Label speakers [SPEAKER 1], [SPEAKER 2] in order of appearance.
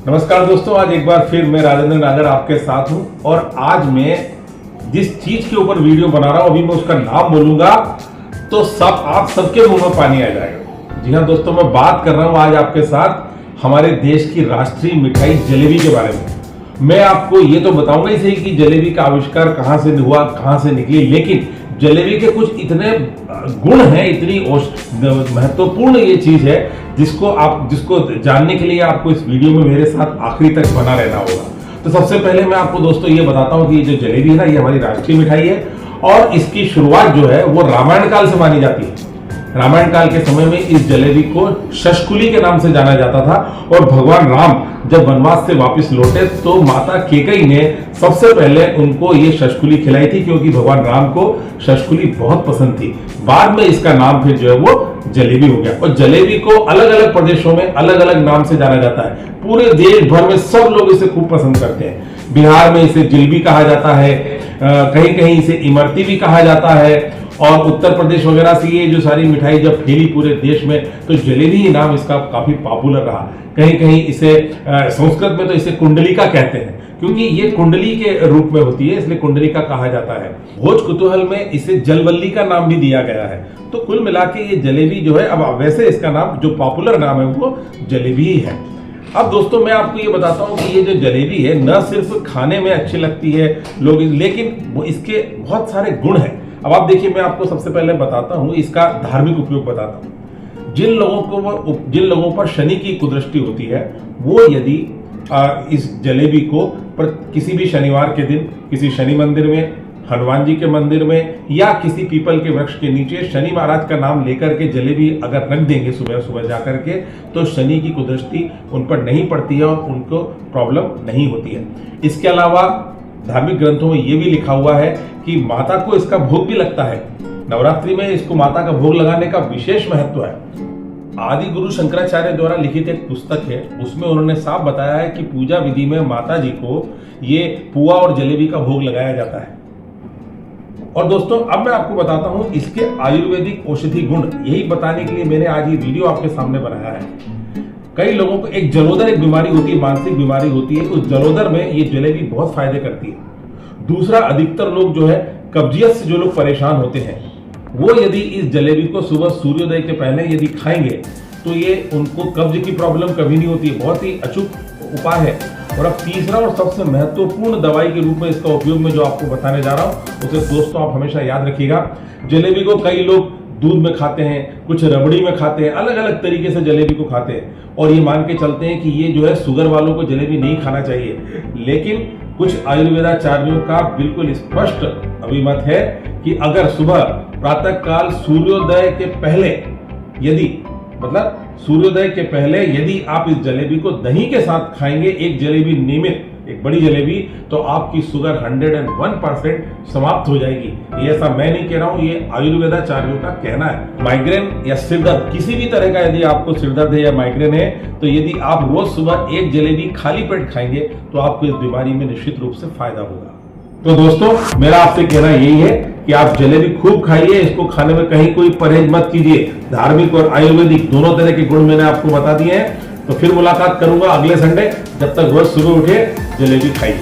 [SPEAKER 1] नमस्कार दोस्तों, आज एक बार फिर मैं राजेंद्र नागर आपके साथ हूं और आज मैं जिस चीज के ऊपर वीडियो बना रहा हूं अभी मैं उसका नाम बोलूंगा तो आप सबके मुंह में पानी आ जाएगा। जी हां दोस्तों, मैं बात कर रहा हूं आज आपके साथ हमारे देश की राष्ट्रीय मिठाई जलेबी के बारे में। मैं आपको ये तो बताऊंगा ही सही कि जलेबी का आविष्कार कहां से हुआ, कहां से निकली, लेकिन जलेबी के कुछ इतने गुण हैं, इतनी महत्वपूर्ण ये चीज है जिसको जानने के लिए आपको इस वीडियो में मेरे साथ आखिरी तक बना रहना होगा। तो सबसे पहले मैं आपको दोस्तों ये बताता हूं कि ये जो जलेबी है ना, ये हमारी राष्ट्रीय मिठाई है और इसकी शुरुआत जो है वो रामायण काल से मानी जाती है। रामायण काल के समय में इस जलेबी को शशकुली के नाम से जाना जाता था और भगवान राम जब वनवास से वापस लौटे तो माता केकई ने सबसे पहले उनको ये शशकुली खिलाई थी, क्योंकि भगवान राम को शशकुली बहुत पसंद थी। बाद में इसका नाम फिर जो है वो जलेबी हो गया और जलेबी को अलग अलग प्रदेशों में अलग अलग नाम से जाना जाता है। पूरे देश भर में सब लोग इसे खूब पसंद करते हैं। बिहार में इसे जिलेबी कहा जाता है, कहीं कहीं इसे इमरती भी कहा जाता है और उत्तर प्रदेश वगैरह से ये जो सारी मिठाई जब फैली पूरे देश में तो जलेबी ही नाम इसका काफी पॉपुलर रहा। कहीं कहीं इसे संस्कृत में तो इसे कुंडलिका कहते हैं, क्योंकि ये कुंडली के रूप में होती है, इसलिए कुंडलिका कहा जाता है। भोज कुतूहल में इसे जलवल्ली का नाम भी दिया गया है। तो कुल मिला के ये जलेबी जो है, अब वैसे इसका नाम जो पॉपुलर नाम है वो जलेबी ही है। अब दोस्तों मैं आपको ये बताता हूँ कि ये जो जलेबी है न सिर्फ खाने में अच्छी लगती है लोग, लेकिन वो इसके बहुत सारे गुण हैं। अब आप देखिए, मैं आपको सबसे पहले बताता हूँ इसका धार्मिक उपयोग बताता हूँ। जिन लोगों पर शनि की कुदृष्टि होती है वो यदि इस जलेबी को किसी भी शनिवार के दिन किसी शनि मंदिर में, हनुमान जी के मंदिर में या किसी पीपल के वृक्ष के नीचे शनि महाराज का नाम लेकर के जलेबी अगर रख देंगे सुबह सुबह जाकर के, तो शनि की कुदृष्टि उन पर नहीं पड़ती है और उनको प्रॉब्लम नहीं होती है। इसके अलावा धार्मिक ग्रंथों में यह भी लिखा हुआ है कि माता को इसका भोग भी लगता है। नवरात्रि में इसको माता का भोग लगाने का विशेष महत्व है। आदि गुरु शंकराचार्य द्वारा लिखित एक पुस्तक है, उसमें उन्होंने साफ बताया है कि पूजा विधि में माता जी को ये पुआ और जलेबी का भोग लगाया जाता है। और दोस्तों अब मैं आपको बताता हूं इसके आयुर्वेदिक औषधि गुण। यही बताने के लिए मैंने आज ये वीडियो आपके सामने बनाया है। कई लोगों को एक जलोदर एक बीमारी होती है, मानसिक बीमारी होती है, उस जलोदर में ये जलेबी बहुत फायदे करती है। दूसरा, अधिकतर लोग जो है कब्जियत से जो लोग परेशान होते हैं वो यदि इस जलेबी को सुबह सूर्योदय के पहले यदि खाएंगे तो ये उनको कब्ज की प्रॉब्लम कभी नहीं होती है। बहुत ही अचूक उपाय है। और अब तीसरा और सबसे महत्वपूर्ण दवाई के रूप में इसका उपयोग में जो आपको बताने जा रहा हूं उसे दोस्तों आप हमेशा याद रखिएगा। जलेबी को कई लोग दूध में खाते हैं, कुछ रबड़ी में खाते हैं, अलग अलग तरीके से जलेबी को खाते हैं और ये मान के चलते हैं कि ये जो है शुगर वालों को जलेबी नहीं खाना चाहिए। लेकिन कुछ आयुर्वेदाचार्यों का बिल्कुल स्पष्ट अभिमत है कि अगर सुबह प्रातः काल सूर्योदय के पहले यदि आप इस जलेबी को दही के साथ खाएंगे, एक जलेबी नियमित, एक बड़ी जलेबी, तो आपकी शुगर 101% समाप्त हो जाएगी। ये ऐसा मैं नहीं कह रहा हूं, ये आयुर्वेदाचार्यों का कहना है। माइग्रेन या सिरदर्द, किसी भी तरह का यदि आपको सिरदर्द है या माइग्रेन है, तो यदि आप रोज सुबह एक जलेबी खाली पेट खाएंगे तो आपको इस बीमारी में निश्चित रूप से फायदा होगा। तो दोस्तों मेरा आपसे कहना यही है कि आप जलेबी खूब खाइए, इसको खाने में कहीं कोई परहेज मत कीजिए। धार्मिक और आयुर्वेदिक दोनों तरह के गुण मैंने आपको बता दिए हैं। तो फिर मुलाकात करूंगा अगले संडे। जब तक रोज सुबह उठे जलेबी खाइए।